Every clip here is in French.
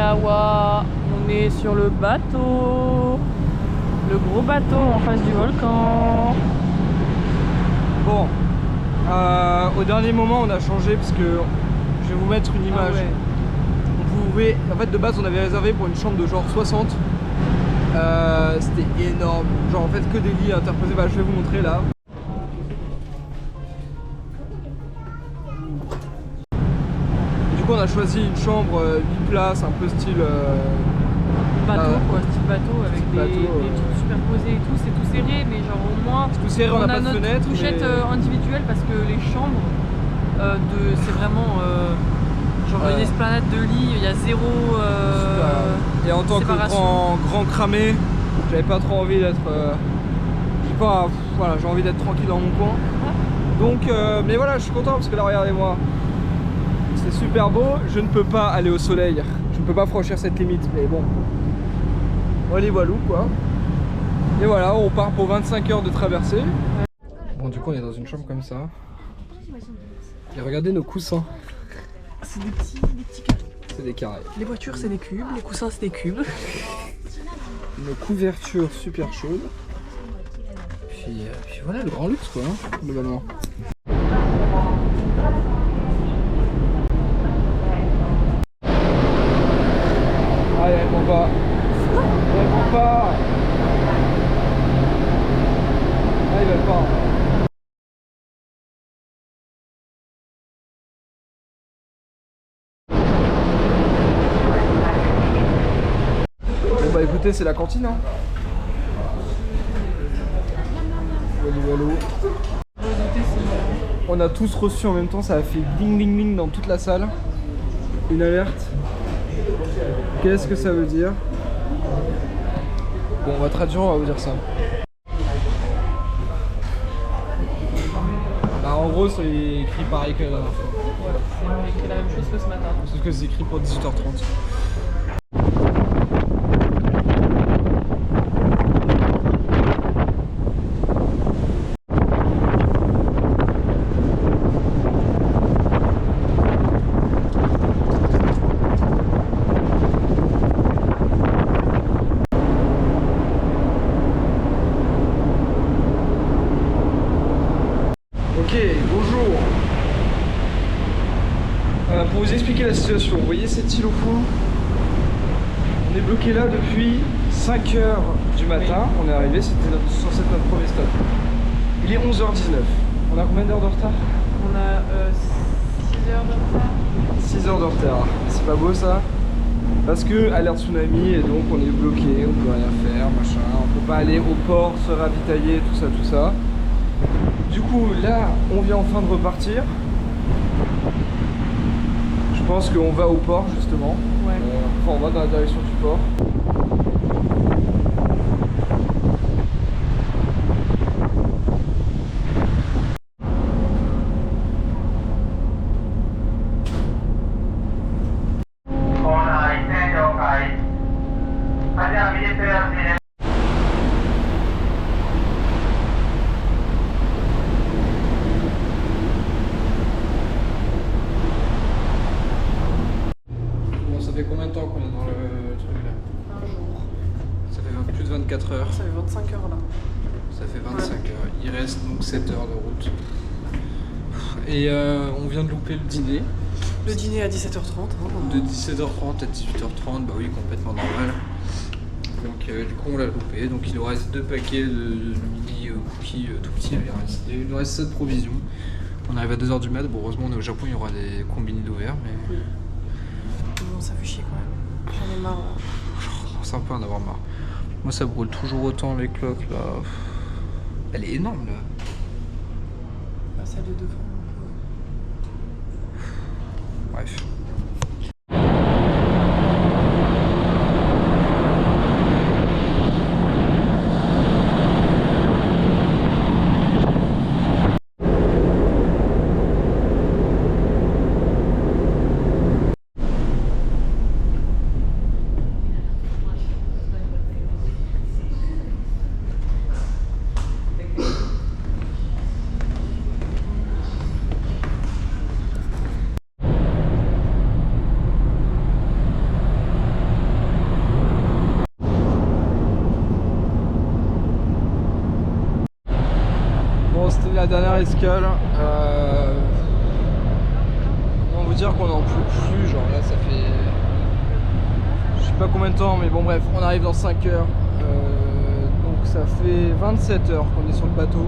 Okinawa. On est sur le bateau. Le gros bateau en face du volcan. Bon, au dernier moment on a changé parce que je vais vous mettre une image. Ah ouais. Vous pouvez, en fait de base on avait réservé pour une chambre de genre 60. C'était énorme, genre en fait que des lits interposés. Bah, je vais vous montrer là. Du coup on a choisi une chambre 8 places, un peu style Bateau quoi, style bateau avec des trucs superposés et tout, c'est tout serré mais genre au moins tout serré, on n'a pas de notre fenêtre, couchette individuelle parce que les chambres c'est vraiment genre une esplanade de lit, il y a zéro et en tant que grand cramé, j'avais pas trop envie d'être voilà, j'ai envie d'être tranquille dans mon coin. Donc mais voilà, je suis content parce que là regardez-moi. C'est super beau, je ne peux pas aller au soleil, je ne peux pas franchir cette limite, mais bon. Voilà, voilà quoi. Et voilà, on part pour 25 heures de traversée. Bon, du coup, on est dans une chambre comme ça. Et regardez nos coussins. C'est des petits carrés. C'est des carrés. Les voitures, c'est des cubes, les coussins, c'est des cubes. Nos couvertures super chaudes. Puis voilà, le grand luxe quoi, hein, globalement. Ah, elle répond pas. Elle répond pas. Ah, ils veulent pas. Bon bah écoutez, c'est la cantine hein. Walou. On a tous reçu en même temps, ça a fait ding ding ding dans toute la salle. Une alerte. Qu'est-ce que ça veut dire? Bon, on va traduire, on va vous dire ça. Bah en gros, c'est écrit pareil que la dernière fois. Ouais, c'est écrit la même chose que ce matin. Sauf que c'est écrit pour 18h30. Bonjour. Pour vous expliquer la situation, vous voyez cette île au fond? On est bloqué là depuis 5 h du matin. On est arrivé, c'était censé être notre premier stop. Il est 11h19. On a combien d'heures de retard? On a 6 heures de retard. 6 heures de retard. C'est pas beau ça? Parce que alerte tsunami et donc on est bloqué, on peut rien faire, machin. On peut pas aller au port, se ravitailler, tout ça. Du coup, là, on vient enfin de repartir. Je pense qu'on va au port, justement. Ouais. Enfin, on va dans la direction du port. Ça fait combien de temps qu'on est dans le truc là? Un jour. Ça fait plus de 24 heures. Ça fait 25 heures là. Ça fait 25 heures. Il reste donc 7 heures de route. Et on vient de louper le dîner. Le dîner à 17h30. Hein. De 17h30 à 18h30, bah oui, complètement normal. Donc du coup on l'a loupé. Donc il nous reste 2 paquets de mini cookies tout petits. Il nous reste 7 provisions. On arrive à 2h du mat. Bon, heureusement on est au Japon, il y aura des combini d'ouverts. Mais... Non, ça fait chier quand même. J'en ai marre. C'est un peu en avoir marre. Moi ça brûle toujours autant les cloques là. Elle est énorme là. Bah, celle de devant. Bref. la dernière escale. On va vous dire qu'on en peut plus, genre là ça fait... Je sais pas combien de temps, mais bon bref, on arrive dans 5 heures. Donc ça fait 27 heures qu'on est sur le bateau.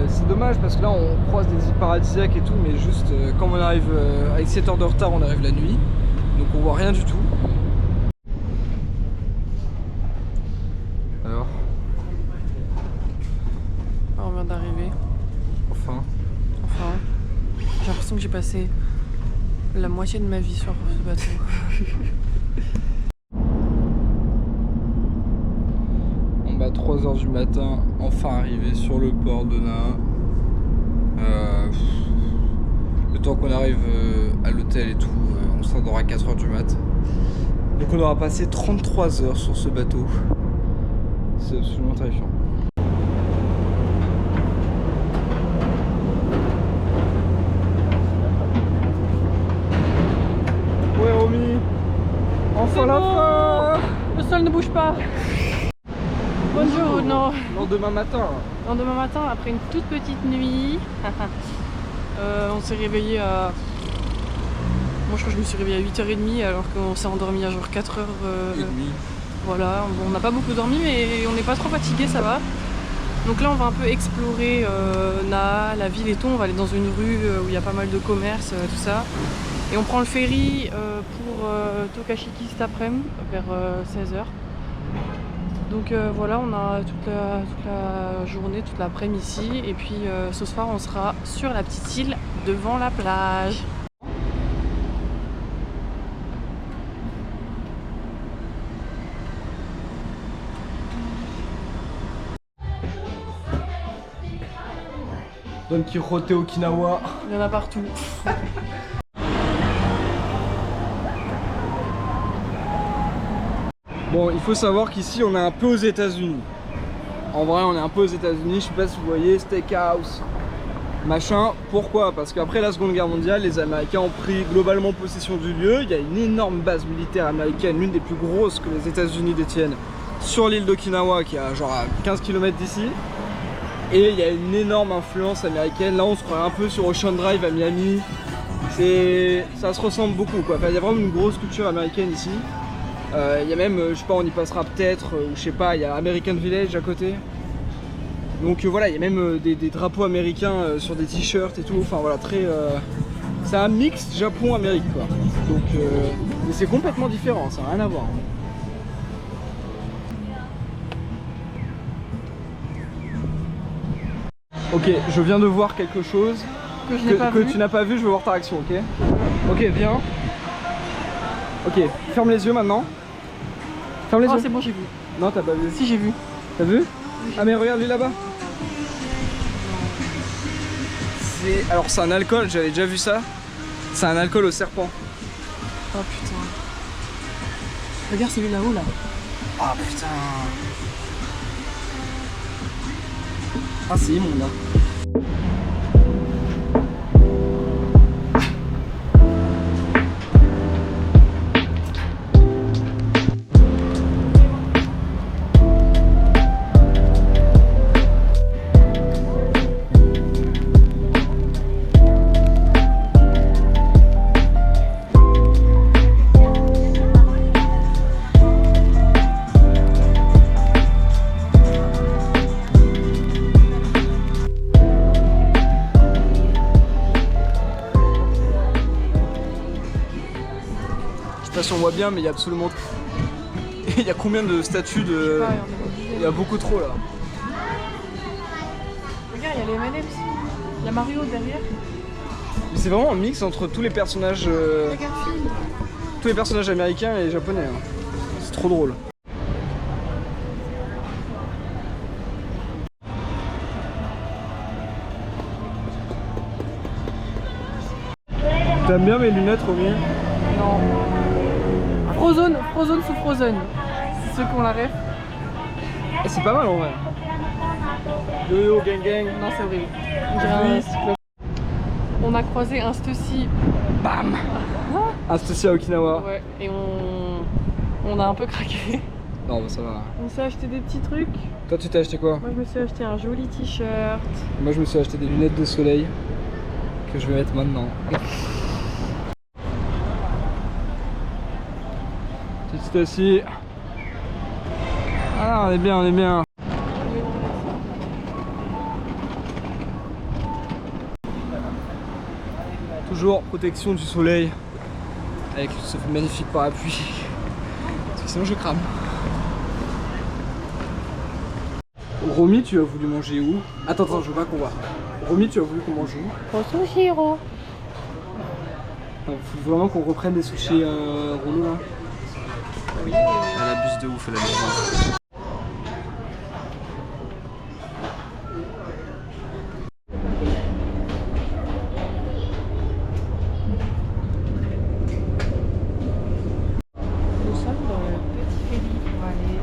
C'est dommage parce que là on croise des îles paradisiaques et tout, mais juste comme on arrive avec 7 heures de retard, on arrive la nuit. Donc on voit rien du tout. Alors, On vient d'arriver. enfin. J'ai l'impression que j'ai passé la moitié de ma vie sur ce bateau. On bat 3 heures du matin, enfin arrivé sur le port de Naha. Le temps qu'on arrive à l'hôtel et tout, on s'endort à 4 heures du mat. Donc on aura passé 33 heures sur ce bateau. C'est absolument terrifiant. Ouais Romy, enfin la fin. Le sol ne bouge pas. Bonjour, non. Lendemain matin. Lendemain matin, après une toute petite nuit, on s'est réveillé à... Moi je crois que je me suis réveillée à 8h30 alors qu'on s'est endormi à genre 4h. Et demi. Voilà, on n'a pas beaucoup dormi mais on n'est pas trop fatigué, ça va. Donc là on va un peu explorer Naha, la ville et tout. On va aller dans une rue où il y a pas mal de commerces, tout ça. Et on prend le ferry pour Tokashiki cet après-midi, vers 16h. Donc voilà, on a toute la journée, toute l'après-midi ici. Et puis ce soir, on sera sur la petite île devant la plage. Don Quijote Okinawa. Il y en a partout. Bon, il faut savoir qu'ici on est un peu aux États-Unis. En vrai, on est un peu aux États-Unis. Je sais pas si vous voyez, steakhouse, machin. Pourquoi? Parce qu'après la Seconde Guerre mondiale, les Américains ont pris globalement possession du lieu. Il y a une énorme base militaire américaine, l'une des plus grosses que les États-Unis détiennent, sur l'île d'Okinawa, qui est à genre à 15 km d'ici. Et il y a une énorme influence américaine. Là, on se croit un peu sur Ocean Drive à Miami. Ça se ressemble beaucoup, quoi. Enfin, il y a vraiment une grosse culture américaine ici. Il y a même, je sais pas, on y passera peut-être, ou je sais pas, il y a American Village à côté. Donc voilà, il y a même des drapeaux américains sur des t-shirts et tout. Enfin voilà, très. C'est un mix Japon-Amérique, quoi. Donc, mais c'est complètement différent, ça n'a rien à voir. Ok, je viens de voir quelque chose que tu n'as pas vu, je veux voir ta réaction, ok? Ok, viens. Ok, ferme les yeux maintenant. Ferme les yeux. C'est bon, j'ai vu. Non, t'as pas vu. Si, j'ai vu. T'as vu? Ah mais regarde lui là-bas. Alors c'est un alcool, j'avais déjà vu ça. C'est un alcool au serpent. Oh putain. Regarde celui là-haut là. Ah putain. Ah c'est immonde là. Je sais pas si on voit bien, mais il y a absolument... Il y a combien de statues de... Il y a beaucoup trop là. Regarde, il y a les M&M's. Il y a Mario derrière. Mais c'est vraiment un mix entre tous les personnages... Regarde, film. Tous les personnages américains et japonais. Hein. C'est trop drôle. T'aimes bien mes lunettes, Romy? Non. Frozen sous Frozen. C'est ceux qui ont la ref. Et c'est pas mal en vrai. Yo yo gang gang. Non, c'est horrible. On dirait un cyclope. On a croisé un Stussy. Bam. Un Stussy à Okinawa. Ouais, et on a un peu craqué. Non, bah ça va. On s'est acheté des petits trucs. Toi, tu t'es acheté quoi? Moi, je me suis acheté un joli t-shirt. Moi, je me suis acheté des lunettes de soleil que je vais mettre maintenant. Petite Stacy. Ah, on est bien, on est bien. Toujours protection du soleil avec ce magnifique parapluie. Parce que sinon, je crame. Romy, tu as voulu manger où? Attends, je veux pas qu'on voit. Romy, tu as voulu qu'on mange où? Au Sushiro. Il faut vraiment qu'on reprenne des sushis rouleaux là. Oui. Elle abuse de ouf, elle abuse de ouf. Nous sommes dans le petit ferry pour aller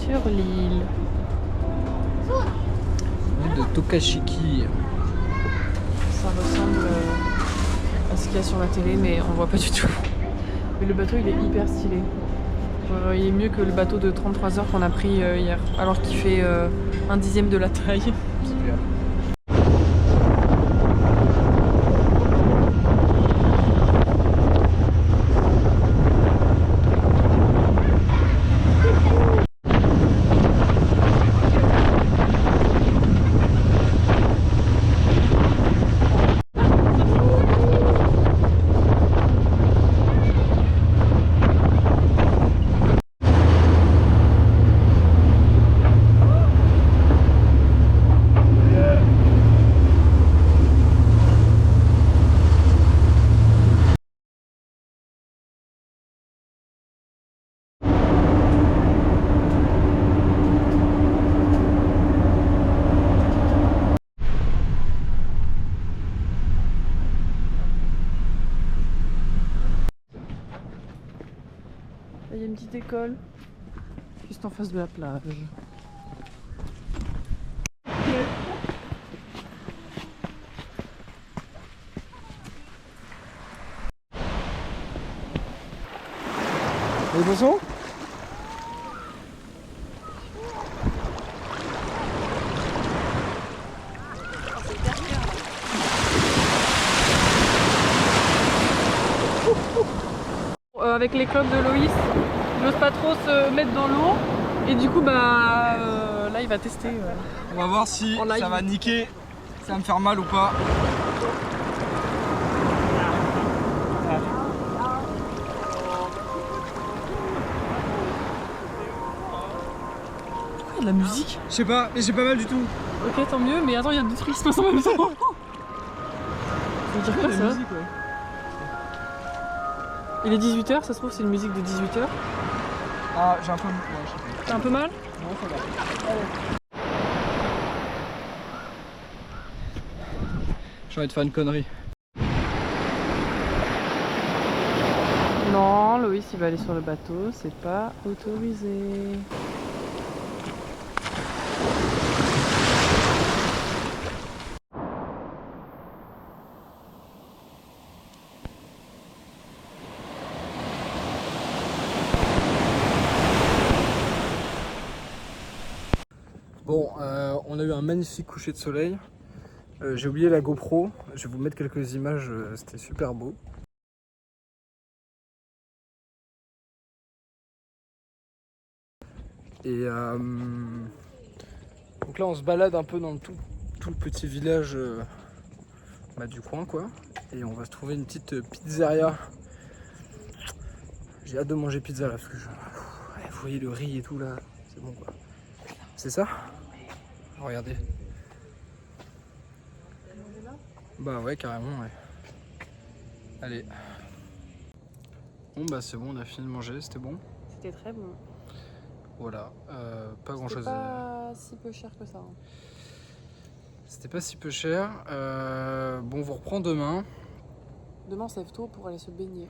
sur l'île. De Tokashiki. Ça ressemble à ce qu'il y a sur la télé, mais on voit pas du tout. Mais le bateau, il est hyper stylé. Il est mieux que le bateau de 33 heures qu'on a pris hier, alors qu'il fait 1/10 de la taille. Super. Il y a une petite école juste en face de la plage. Les poissons? Avec les cloques de Loïs, il n'ose pas trop se mettre dans l'eau et du coup bah là il va tester. On va voir si En live. ça va niquer, ça va me faire mal ou pas. Pourquoi il y a de la musique? Je sais pas, mais j'ai pas mal du tout. Ok, tant mieux, mais attends, il y a d'autres trucs qui se passent en même temps. Ça veut dire quoi ça? Il est 18h, ça se trouve c'est une musique de 18h. Ah, j'ai un peu... Ouais, je sais pas. T'as un peu mal? Non, ça va. J'ai envie de faire une connerie. Non, Loïs il va aller sur le bateau, c'est pas autorisé. Bon, on a eu un magnifique coucher de soleil. J'ai oublié la GoPro, je vais vous mettre quelques images, c'était super beau. Et donc là on se balade un peu dans tout le petit village du coin quoi. Et on va se trouver une petite pizzeria. J'ai hâte de manger pizza là parce que vous voyez le riz et tout là, c'est bon quoi. C'est ça? Regardez. Bah ouais carrément ouais. Allez. Bon bah c'est bon, on a fini de manger, c'était bon. C'était très bon. Voilà, pas grand chose C'était à... pas si peu cher que ça. Hein. C'était pas si peu cher. Bon, on vous reprend demain. Demain on se lève tôt pour aller se baigner.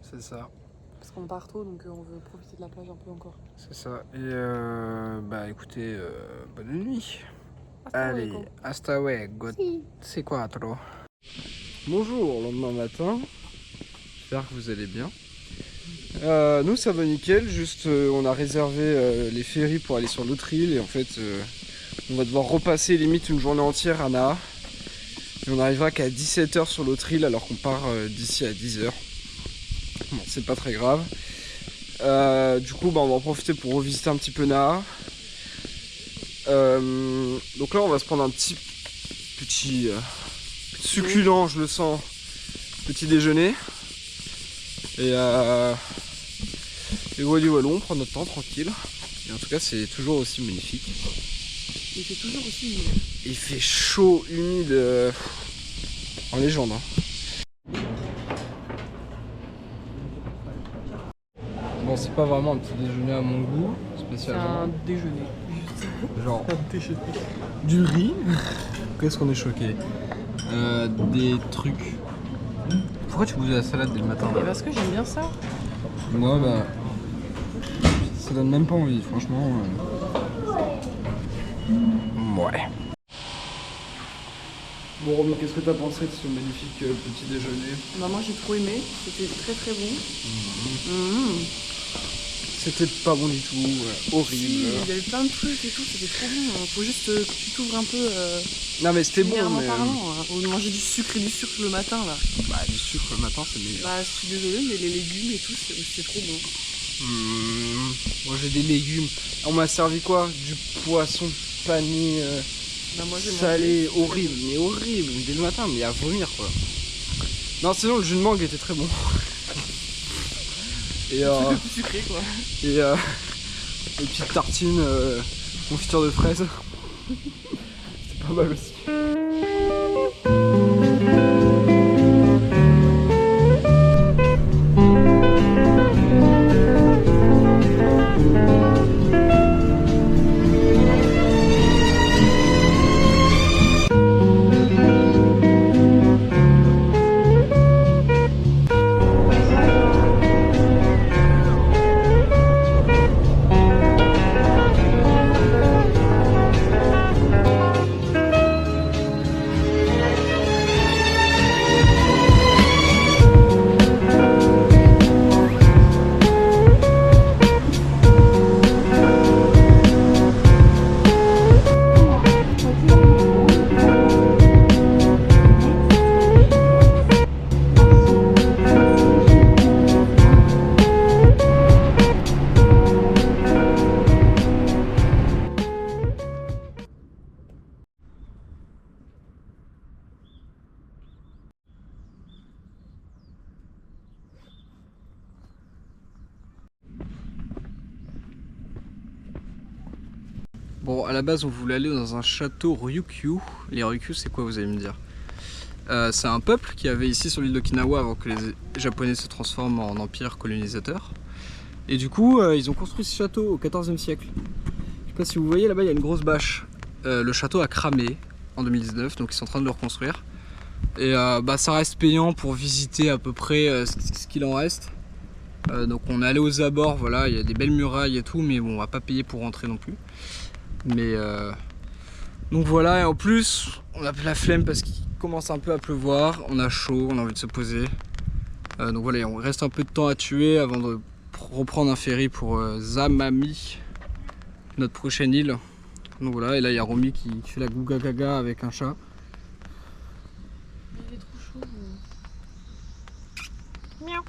C'est ça. Parce qu'on part tôt donc on veut profiter de la plage un peu encore. C'est ça. Et bah écoutez, bonne nuit. Hasta Allez, luego. hasta luego. C'est quoi trop? Bonjour, lendemain matin. J'espère que vous allez bien. Nous ça va nickel, juste on a réservé les ferries pour aller sur l'autre île et en fait on va devoir repasser limite une journée entière à Naha. Et on n'arrivera qu'à 17 h sur l'autre île alors qu'on part d'ici à 10 h. Bon, c'est pas très grave. Du coup on va en profiter pour revisiter un petit peu Naha. Donc là on va se prendre un petit succulent, je le sens, petit déjeuner. Et voilà, on prend notre temps tranquille. Et en tout cas c'est toujours aussi magnifique. Il fait toujours aussi humide. Il fait chaud, humide, en légende. Hein. Bon, c'est pas vraiment un petit déjeuner à mon goût, spécialement. C'est un déjeuner. Genre Un déjeuner. du riz. Qu'est-ce qu'on est choqué? Des trucs. Pourquoi tu bouges la salade dès le matin là? Parce que j'aime bien ça. Moi, bah. Ça donne même pas envie, franchement. Ouais. Bon, Romain, qu'est-ce que t'as pensé de ce magnifique petit déjeuner? Bah, moi j'ai trop aimé, c'était très très bon. C'était pas bon du tout, horrible. Si, il y avait plein de trucs et tout, c'était trop bon. Faut juste que tu t'ouvres un peu. Non, mais c'était bon. Mais... parlant, au lieu de manger du sucre et du sucre le matin là. Bah, du sucre le matin c'est meilleur. Bah, je suis désolée, mais les légumes et tout, c'est trop bon. Moi j'ai des légumes. On m'a servi quoi? Du poisson pané. Bah, moi, salé, horrible, mais horrible, dès le matin, mais à vomir quoi. Non, sinon le jus de mangue était très bon. Et le plus sucré quoi. Et les petites tartines confiture de fraises. C'est pas mal aussi. Bon, à la base, on voulait aller dans un château Ryukyu. Les Ryukyu, c'est quoi, vous allez me dire? C'est un peuple qui avait ici sur l'île d'Okinawa avant que les Japonais se transforment en empire colonisateur. Et du coup, ils ont construit ce château au XIVe siècle. Je sais pas si vous voyez, là-bas, il y a une grosse bâche. Le château a cramé en 2019, donc ils sont en train de le reconstruire. Et bah, ça reste payant pour visiter à peu près ce qu'il en reste. Donc on est allé aux abords, voilà, il y a des belles murailles et tout, mais bon, on va pas payer pour rentrer non plus. Mais donc voilà, et en plus on a la flemme parce qu'il commence un peu à pleuvoir, on a chaud, on a envie de se poser. Donc voilà, on reste un peu de temps à tuer avant de reprendre un ferry pour Zamami, notre prochaine île. Donc voilà, et là il y a Romy qui fait la gouga gaga avec un chat. Il est trop chaud. Miaou.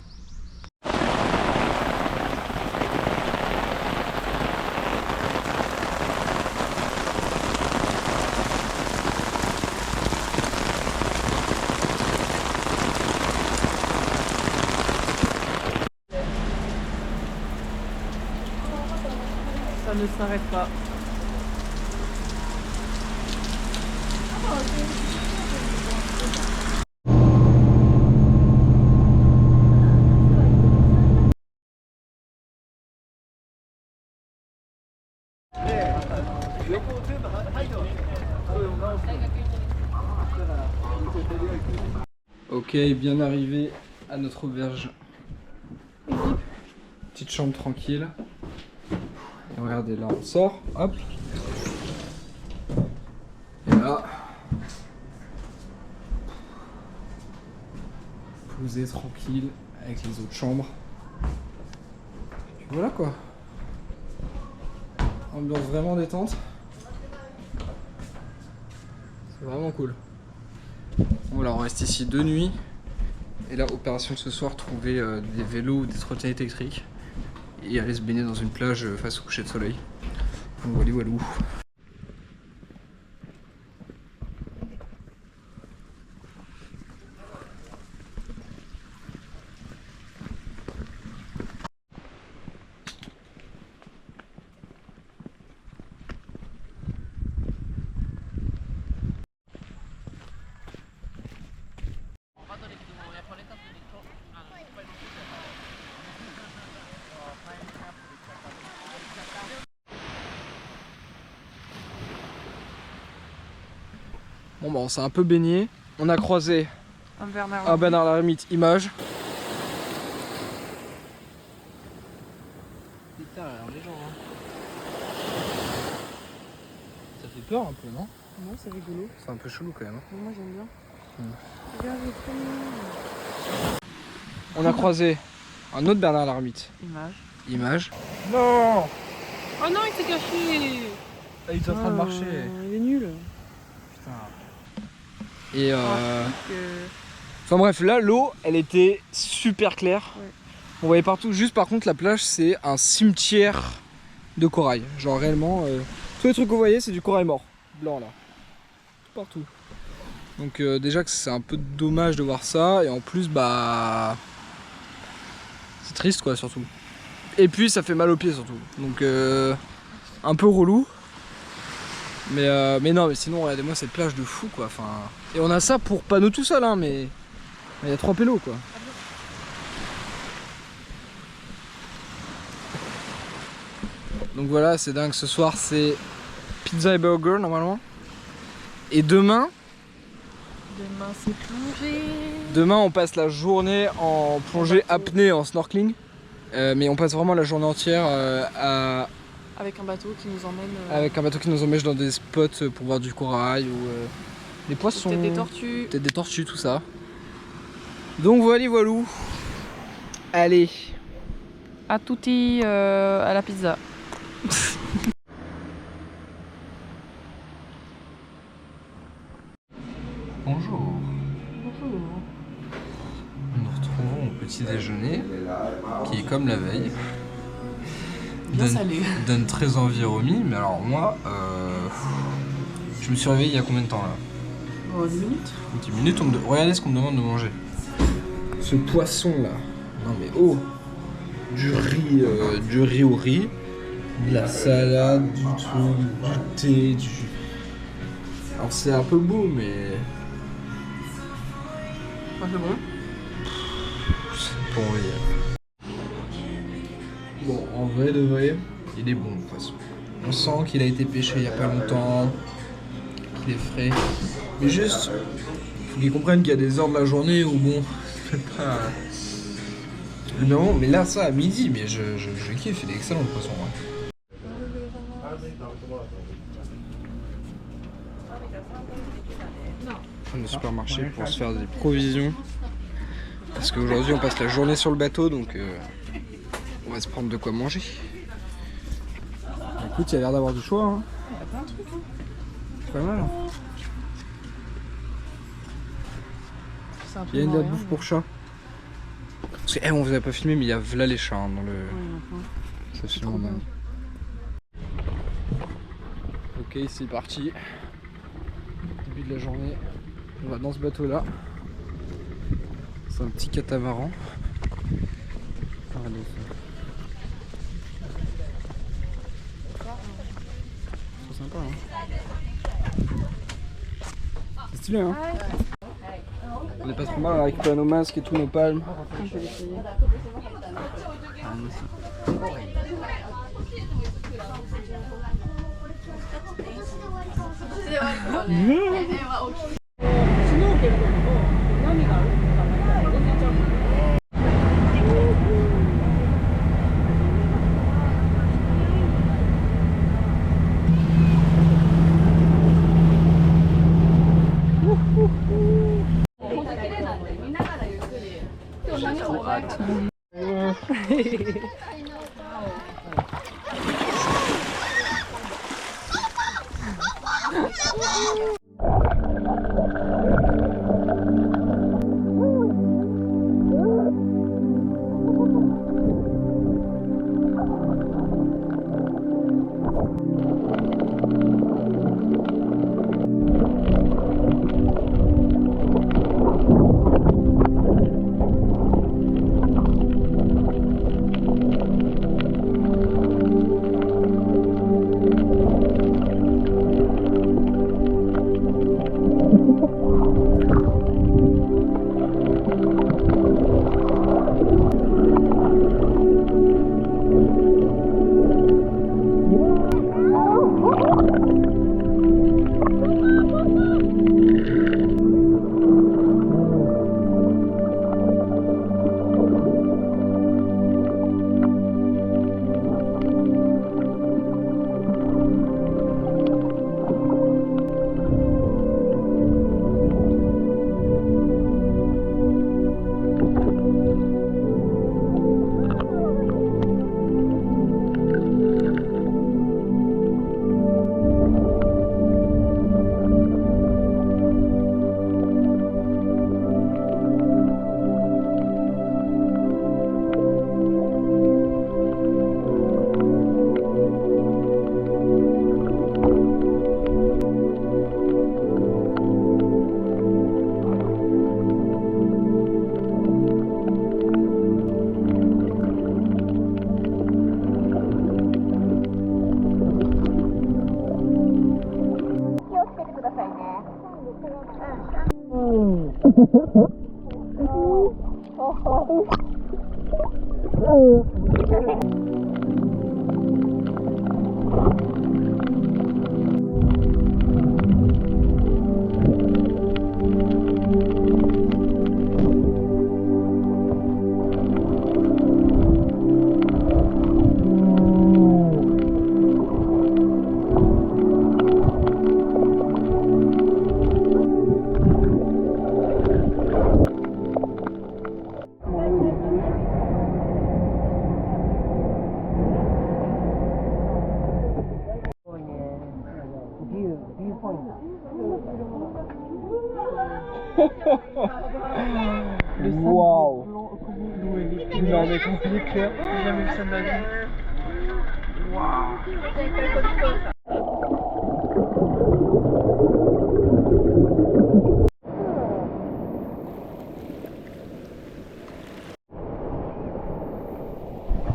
Ça ne s'arrête pas. Ok, bien arrivé à notre auberge. Petite chambre tranquille. Et regardez, là on sort, hop. Et là, posé tranquille avec les autres chambres. Voilà quoi. Ambiance vraiment détente. C'est vraiment cool. Voilà, on reste ici 2 nuits. Et là, opération de ce soir, trouver des vélos ou des trottinettes électriques. Et aller se baigner dans une plage face au coucher de soleil. Donc voilà, voilà. Bon bah on s'est un peu baigné. On a croisé Un Bernard. un Bernard l'Ermite image. Putain, alors les gens hein. Ça fait peur un peu non? Non, c'est rigolo. C'est un peu chelou quand même. Moi j'aime bien. Hmm. Regarde les premiers. On a croisé un autre Bernard l'Ermite image. Non. Oh non, il s'est caché. Ah, il est en train de marcher. Il est nul. Putain. Et enfin bref, là l'eau elle était super claire. Ouais. On voyait partout. Juste par contre la plage c'est un cimetière de corail. Genre réellement, tous les trucs que vous voyez c'est du corail mort. Blanc là. Tout partout. Donc déjà que c'est un peu dommage de voir ça. Et en plus bah... c'est triste quoi surtout. Et puis ça fait mal aux pieds surtout. Donc un peu relou. Mais non, mais sinon regardez-moi cette plage de fou quoi. Enfin, et on a ça pour pas nous tout seuls hein, mais il y a 3 pélos quoi. Donc voilà, c'est dingue. Ce soir c'est pizza et burger normalement. Et demain c'est plongée. Demain on passe la journée en plongée apnée, en snorkeling. Mais on passe vraiment la journée entière avec un bateau qui nous emmène. Avec un bateau qui nous emmène dans des spots pour voir du corail ou des poissons. Peut-être des tortues. Peut-être des tortues, tout ça. Donc voilà, voilou. Allez. À tutti à la pizza. Bonjour. Bonjour. Nous nous retrouvons au petit déjeuner qui est comme la veille. Bien salé. Donne très envie au remis, mais alors moi, je me suis réveillé il y a combien de temps là? 10 minutes. 10 minutes, regardez ce qu'on me demande de manger. Ce poisson là, non mais oh, du riz au riz, de la salade, du thé, Alors c'est un peu beau mais... Ah, c'est bon. C'est pas envie. Bon, en vrai de vrai, il est bon de toute façon. On sent qu'il a été pêché il y a pas longtemps, qu'il est frais. Mais juste, faut qu'ils comprennent qu'il y a des heures de la journée où bon, c'est pas... Non, mais là ça à midi, mais je kiffe, il est excellent le poisson. Ouais. On est au supermarché pour se faire des provisions. Parce qu'aujourd'hui on passe la journée sur le bateau donc on va se prendre de quoi manger. Écoute, il y a l'air d'avoir du choix. Hein. Il y a plein de trucs. Hein. C'est pas mal. Hein. Il y a de la bouffe pour chat. Parce que, on vous a pas filmé, mais il y a là les chats hein, dans le. Oui, C'est absolument dingue. Ok, c'est parti. Début de la journée. On va dans ce bateau là. C'est un petit catamaran. Regardez ça. C'est sympa hein. C'est stylé hein. On est pas trop mal, on a récupéré nos masques et tout, nos palmes. Je vais l'essayer. Waouh! Non mais quand il est clair, j'ai jamais vu ça de ma vie.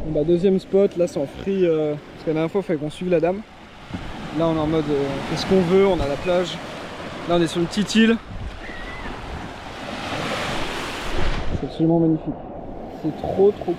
Bon bah deuxième spot, là c'est en free, parce que la dernière fois il fallait qu'on suive la dame. Là on est en mode on fait ce qu'on veut, on a la plage. Là on est sur une petite île. C'est absolument magnifique. C'est trop cool.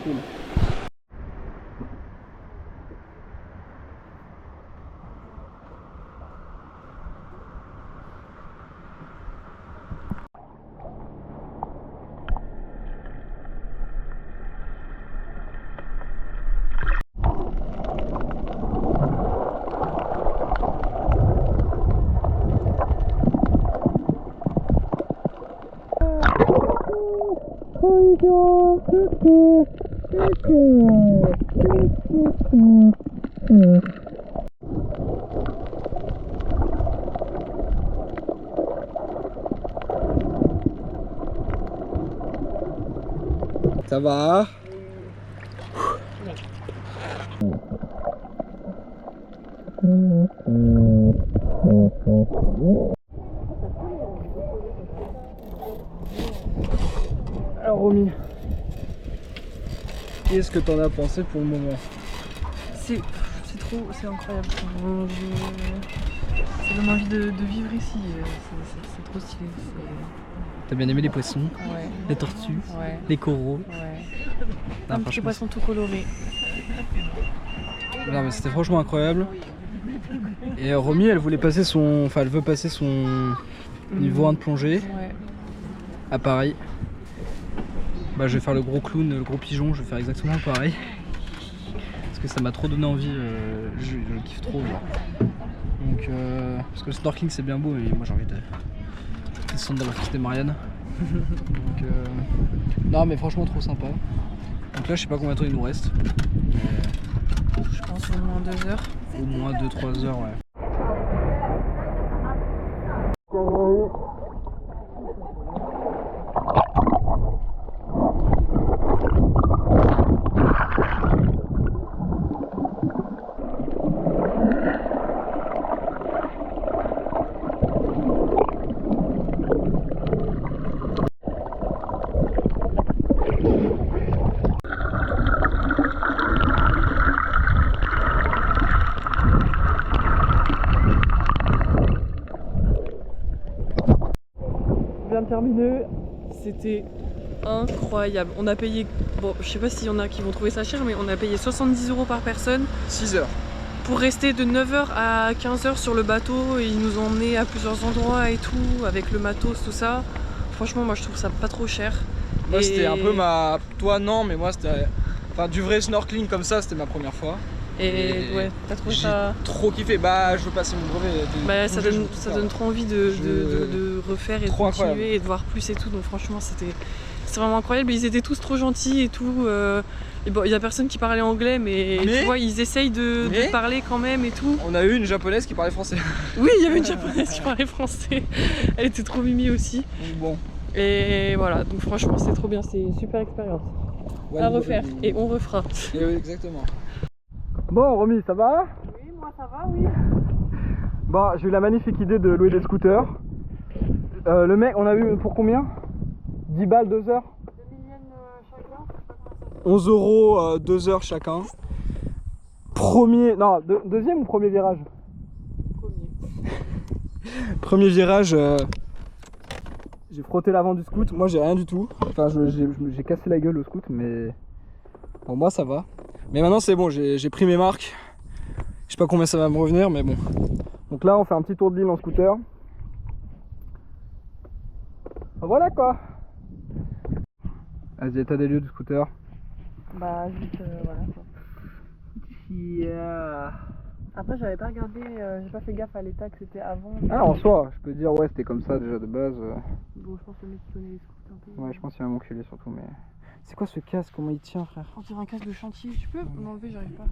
Ça va? Alors Romy, qu'est-ce que t'en as pensé pour le moment? C'est incroyable. Ça donne envie de vivre ici. C'est trop stylé. T'as bien aimé les poissons, Ouais. les tortues, Ouais. les coraux? Ouais. Un petit poisson tout coloré. Non mais c'était franchement incroyable. Et Romy elle voulait passer son. Enfin elle veut passer son niveau 1 de plongée Ouais. à Paris. Bah je vais faire le gros clown, le gros pigeon, je vais faire exactement pareil. Parce que ça m'a trop donné envie, je le kiffe trop genre. Donc parce que le snorkeling c'est bien beau et moi j'ai envie de descendre dans la fosse des Mariannes. Donc non mais franchement trop sympa. Donc là je sais pas combien de temps il nous reste. Je pense au moins 2 heures. Au moins 2-3 heures ouais. Bien terminé, c'était incroyable. On a payé, bon je sais pas s'il y en a qui vont trouver ça cher, mais on a payé 70 € par personne 6 heures. pour rester de 9h à 15h sur le bateau, et ils nous ont emmenés à plusieurs endroits et tout, avec le matos, tout ça. Franchement moi je trouve ça pas trop cher. Moi Et- c'était un peu ma... Toi non mais moi c'était... Enfin du vrai snorkeling comme ça c'était ma première fois. Et ouais, t'as trouvé J'ai ça... trop kiffé, bah je veux passer mon brevet. Bah, ça Plonger, je donne, veux tout ça faire. donne trop envie de Je- refaire et de Trop continuer incroyable. et de voir plus et tout. Donc franchement c'est vraiment incroyable. Ils étaient tous trop gentils et tout. Et bon, il y a personne qui parlait anglais, mais tu vois, ils essayent de Mais- parler quand même et tout. On a eu une japonaise qui parlait français. Oui, il y avait une japonaise qui parlait français. Elle était trop mimi aussi. Donc bon. Et voilà, donc franchement c'est trop bien, c'est une super expérience à refaire. Et on refera. Et oui, exactement. Bon Romy, ça va? Oui, moi ça va, oui. Bon, j'ai eu la magnifique idée de louer des scooters. Le mec, on a eu pour combien? 10 balles 2 heures? 2 000 yens chacun. 11 € 2 heures chacun. Premier... Non, deuxième ou premier virage? Premier virage, J'ai frotté l'avant du scoot, moi j'ai rien du tout. Enfin j'ai cassé la gueule au scoot mais pour moi ça va. Mais maintenant c'est bon, j'ai pris mes marques. Je sais pas combien ça va me revenir mais bon. Donc là on fait un petit tour de l'île en scooter. Voilà quoi. Vas-y, état des lieux du scooter. Bah juste voilà quoi. Yeah. Après j'avais pas regardé, j'ai pas fait gaffe à l'état que c'était avant. Ah en soi, je peux dire ouais c'était comme ça déjà de base. Bon je pense que le mec qui connaît les scouts un peu. Ouais je pense qu'il va m'enculer surtout mais... C'est quoi ce casque? Comment il tient frère? On dirait un casque de chantier, tu peux m'enlever, j'arrive pas.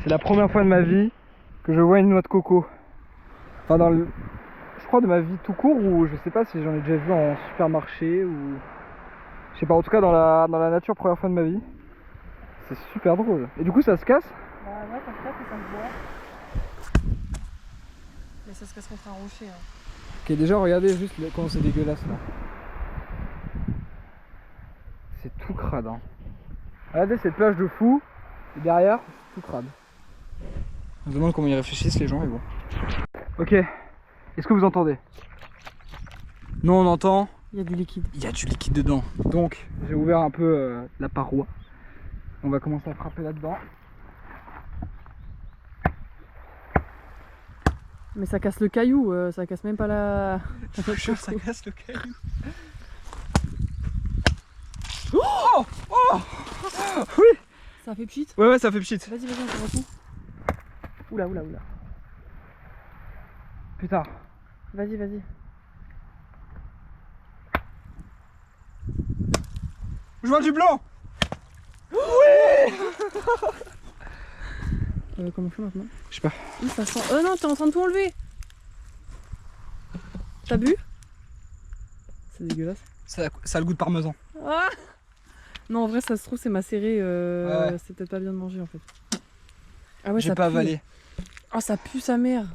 C'est la première fois de ma vie que je vois une noix de coco. Enfin je crois de ma vie tout court ou je sais pas si j'en ai déjà vu en supermarché ou... Je sais pas, en tout cas dans la nature, première fois de ma vie. C'est super drôle. Et du coup ça se casse? Bah ouais, ça se casse et ça se voit. Mais ça se casse contre un rocher. Hein. Ok, déjà regardez juste comment c'est dégueulasse là. C'est tout crade. Hein. Regardez cette plage de fou. Et derrière, c'est tout crade. On se demande comment ils réfléchissent les gens, mais bon. Ok, est-ce que vous entendez? Nous on entend. Il y a du liquide. Il y a du liquide dedans. Donc j'ai ouvert un peu la paroi. On va commencer à frapper là-dedans. Mais ça casse le caillou, ça casse même pas la... Je suis sûr, ça casse le caillou. Oh, oh oui. Ça fait pchit. Ouais ça fait pchit. Vas-y, on se retrouve. Oula. Putain. Vas-y. Je vois du blanc. Comment on fait maintenant? Je sais pas. Ça sent... non, t'es en train de tout enlever. T'as bu? C'est dégueulasse. Ça a le goût de parmesan. Ah non, en vrai, ça se trouve, c'est macéré. Ouais. C'est peut-être pas bien de manger en fait. Ah ouais, J'ai ça pas pue. avalé. Oh, ça pue sa mère.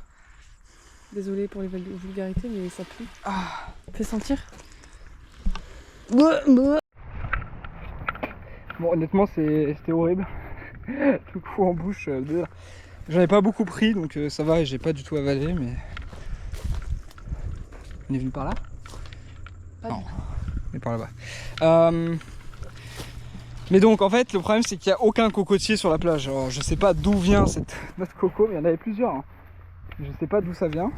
Désolé pour les vulgarités, mais ça pue. Ah. Fais sentir. Bon, honnêtement, c'était horrible. Tout coup en bouche. J'en ai pas beaucoup pris, donc ça va, et j'ai pas du tout avalé, mais. On est venu par là? Pas non, du tout. on est par là-bas. Mais donc, en fait, le problème, c'est qu'il n'y a aucun cocotier sur la plage. Alors, je sais pas d'où vient cette noix de coco, mais il y en avait plusieurs. Hein. Je sais pas d'où ça vient.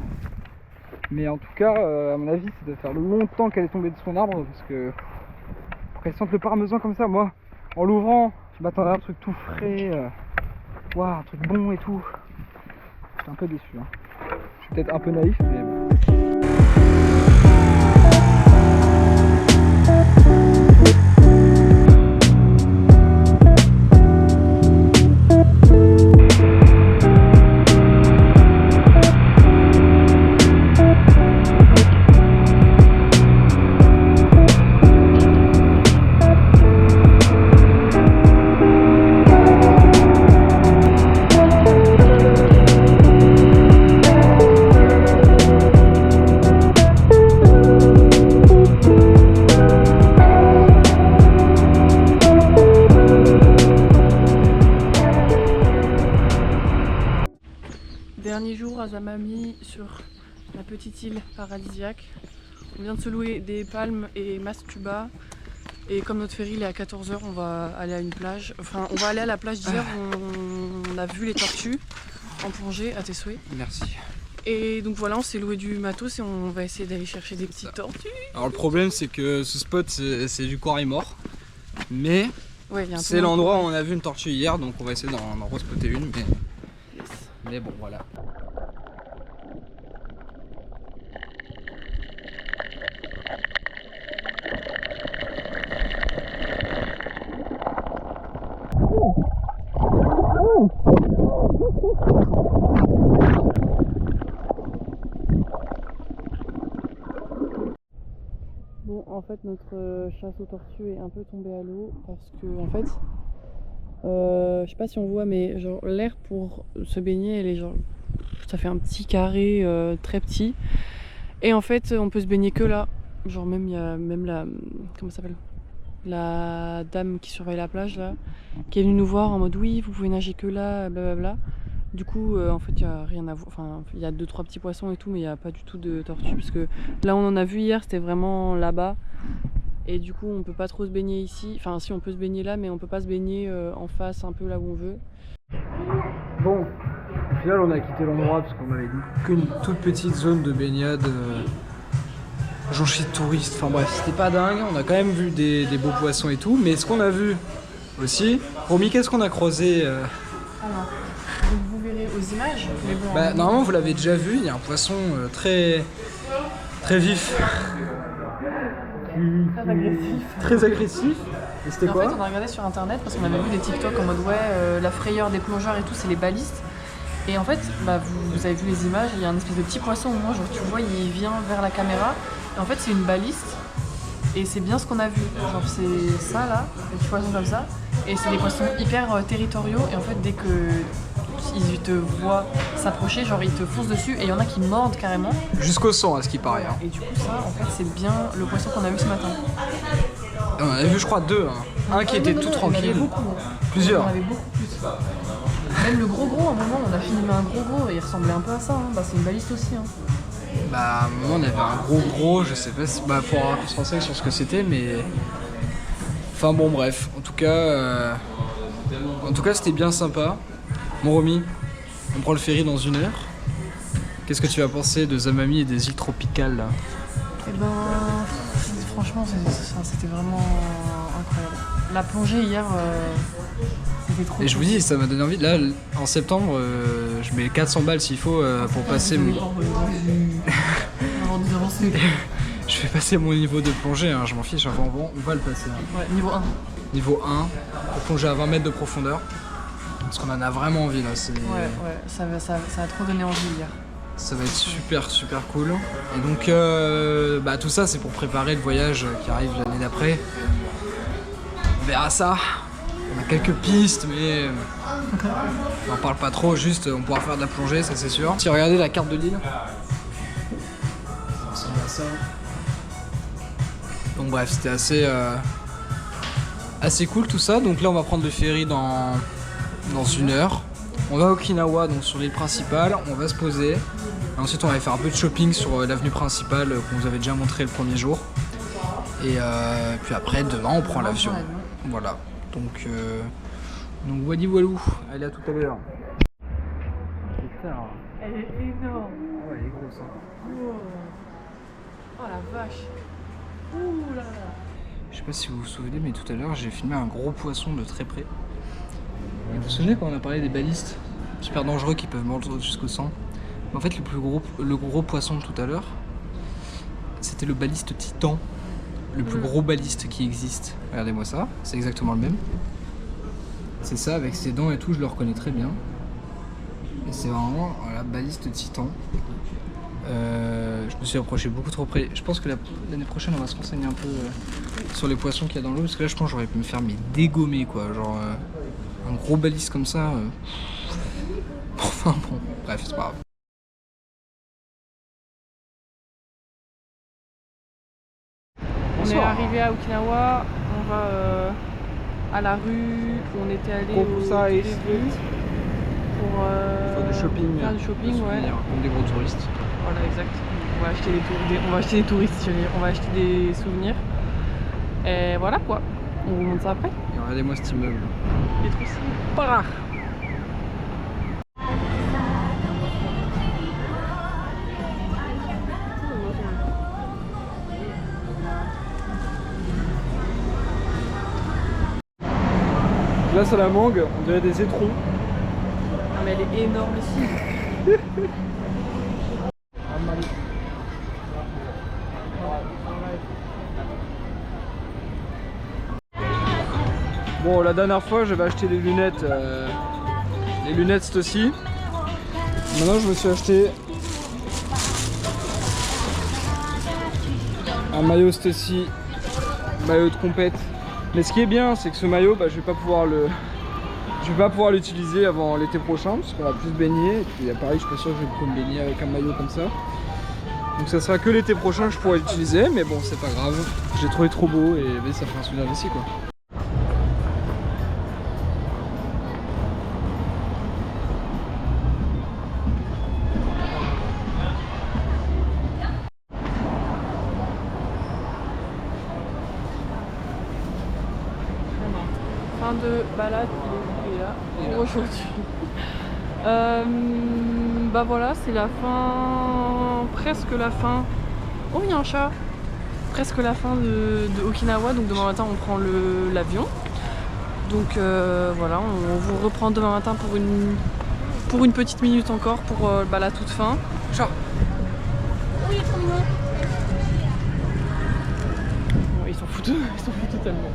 Mais en tout cas, à mon avis, ça doit faire longtemps qu'elle est tombée de son arbre, parce que. Pour qu'elle sente le parmesan comme ça, moi, en l'ouvrant, je m'attendais à un truc tout frais. Waouh, un truc bon et tout. Je suis un peu déçu. Hein. Je suis peut-être un peu naïf, mais bon. Dernier jour à Zamami sur la petite île paradisiaque. On vient de se louer des palmes et Mastuba. Et comme notre ferry il est à 14 h, on va aller à une plage. Enfin, on va aller à la plage d'hier où on a vu les tortues en plongée à tes souhaits. Merci. Et donc voilà, on s'est loué du matos et on va essayer d'aller chercher des petites tortues. Alors le problème, c'est que ce spot, c'est du quarry mort. Mais ouais, c'est l'endroit où on a vu une tortue hier, donc on va essayer d'en respotter une. Mais bon, voilà. Bon, en fait, notre chasse aux tortues est un peu tombée à l'eau parce que, en fait, je sais pas si on voit, mais genre l'air pour se baigner, elle est genre, ça fait un petit carré très petit. Et en fait, on peut se baigner que là. Genre même il y a même la, comment ça s'appelle, la dame qui surveille la plage là, qui est venue nous voir en mode oui, vous pouvez nager que là, blablabla. Du coup, en fait, il y a rien à voir. Enfin, il y a 2-3 petits poissons et tout, mais il y a pas du tout de tortues parce que là, on en a vu hier, c'était vraiment là-bas. Et du coup, on peut pas trop se baigner ici. Enfin, si on peut se baigner là, mais on peut pas se baigner en face, un peu là où on veut. Bon, au final, on a quitté l'endroit parce qu'on avait qu'une toute petite zone de baignade. Jonchée de touristes. Enfin bref, c'était pas dingue. On a quand même vu des beaux poissons et tout. Mais ce qu'on a vu aussi, Romy, qu'est-ce qu'on a croisé Alors, donc vous verrez aux images. Mais bon, bah, normalement, vous l'avez déjà vu. Il y a un poisson très vif. très agressif. Très agressif. Et c'était quoi? En fait, on a regardé sur internet parce qu'on avait vu des TikTok en mode ouais, la frayeur des plongeurs et tout, c'est les balistes. Et en fait, bah, vous avez vu les images, il y a un espèce de petit poisson au moment, genre tu vois, il vient vers la caméra. Et en fait, c'est une baliste. Et c'est bien ce qu'on a vu. Genre, c'est ça là, des petits poissons comme ça. Et c'est des poissons hyper territoriaux. Et en fait, dès que ils te voient s'approcher, genre ils te foncent dessus. Et il y en a qui mordent carrément. Jusqu'au sang, à ce qui paraît. Hein. Et du coup, ça, en fait, c'est bien le poisson qu'on a vu ce matin. On en avait vu, je crois, 2. Hein. Un qui était tout tranquille. Il y en avait beaucoup. Plusieurs. Il y en avait beaucoup plus. Même le gros, à un moment, on a filmé un gros, et il ressemblait un peu à ça. Hein. Bah, c'est une baliste aussi. Hein. Bah, à un moment, on avait un gros, je sais pas si. Bah, faut se renseigner sur ce que c'était, mais. Enfin, bon, bref. En tout cas, c'était bien sympa. Mon Romy, on prend le ferry dans 1 heure. Qu'est-ce que tu vas penser de Zamami et des îles tropicales là? Eh ben, franchement, c'était vraiment incroyable. La plongée hier, c'était trop. Et je vous dis, ça m'a donné envie. Là, en septembre, je mets 400 balles s'il faut pour passer mon. Je vais passer mon niveau de plongée, hein, je m'en fiche, enfin, on va le passer. Hein. Ouais, niveau 1. Niveau 1, pour plonger à 20 mètres de profondeur. Parce qu'on en a vraiment envie là. Ouais, ça a trop donné envie hier. Ça va être super cool. Et donc, bah, tout ça, c'est pour préparer le voyage qui arrive l'année d'après. On verra ça. On a quelques pistes, mais on n'en parle pas trop, juste on pourra faire de la plongée, ça c'est sûr. Si regardez la carte de l'île, ça ressemble à ça. Donc bref, c'était assez cool tout ça. Donc là, on va prendre le ferry dans 1 heure. On va à Okinawa, donc sur l'île principale, on va se poser. Et ensuite, on va aller faire un peu de shopping sur l'avenue principale qu'on vous avait déjà montré le premier jour. Et puis après, demain, on prend l'avion. Voilà. Donc wadi walou. Allez, à tout à l'heure. Elle est énorme. Ouais, elle est grosse. Hein. Oh la vache. Ouh là là. Je sais pas si vous vous souvenez, mais tout à l'heure, j'ai filmé un gros poisson de très près. Et vous vous souvenez quand on a parlé des balistes super dangereux qui peuvent mordre jusqu'au sang? En fait, le gros poisson de tout à l'heure, c'était le baliste titan. Le plus gros baliste qui existe. Regardez-moi ça, c'est exactement le même. C'est ça, avec ses dents et tout, je le reconnais très bien. Et c'est vraiment la baliste titan. Je me suis approché beaucoup trop près. Je pense que l'année prochaine, on va se renseigner un peu sur les poissons qu'il y a dans l'eau. Parce que là, je pense que j'aurais pu me faire dégommer, quoi. Genre, un gros baliste comme ça. Enfin bon, bref, c'est pas grave. On est arrivé à Okinawa, on va à la rue où on était allé pour faire du shopping, ouais. Comme des gros touristes. Voilà, exact. On va acheter des touristes, on va acheter des souvenirs. Et voilà quoi. On vous montre ça après. Et regardez-moi cet immeuble. Il est trop stylé. Voilà. Glace à la mangue, on dirait des étrons. Non mais elle est énorme ici. Bon, la dernière fois j'avais acheté les lunettes cette aussi. Maintenant je me suis acheté Un maillot Stacy, maillot de compète. Mais ce qui est bien, c'est que ce maillot, je vais pas pouvoir l'utiliser avant l'été prochain parce qu'on va plus se baigner. Et puis à Paris, je suis pas sûr que je vais pouvoir me baigner avec un maillot comme ça. Donc ça sera que l'été prochain que je pourrai l'utiliser, mais bon, c'est pas grave. J'ai trouvé trop beau et ça fait un souvenir d'ici, quoi. Fin de balade, il est là pour aujourd'hui. Voilà, c'est la fin, presque la fin. Oh, il y a un chat. Presque la fin de Okinawa, donc demain matin on prend l'avion. Donc voilà, on vous reprend demain matin pour une petite minute encore pour la toute fin. Chat. Oh, il est trop mignon. Ouais, ils s'en foutent totalement.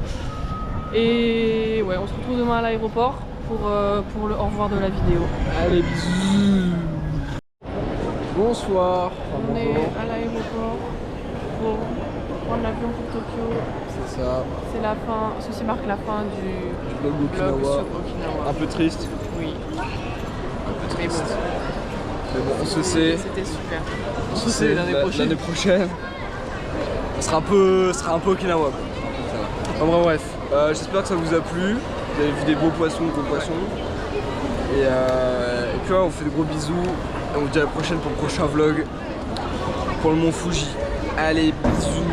Et ouais, on se retrouve demain à l'aéroport pour le au revoir de la vidéo. Allez, bisous. Bonsoir. On est à l'aéroport pour prendre l'avion pour Tokyo. C'est ça. C'est la fin, ceci marque la fin du Vlog vlog d'Okinawa. sur Okinawa. Un peu triste. Oui, un peu triste. Mais bon, on se sait. C'était super. On se sait l'année prochaine. On sera un peu Okinawa. Enfin bref, j'espère que ça vous a plu. Vous avez vu des beaux poissons, gros poissons. Et puis ouais, on fait de gros bisous. Et on se dit à la prochaine pour le prochain vlog pour le mont Fuji. Allez, bisous.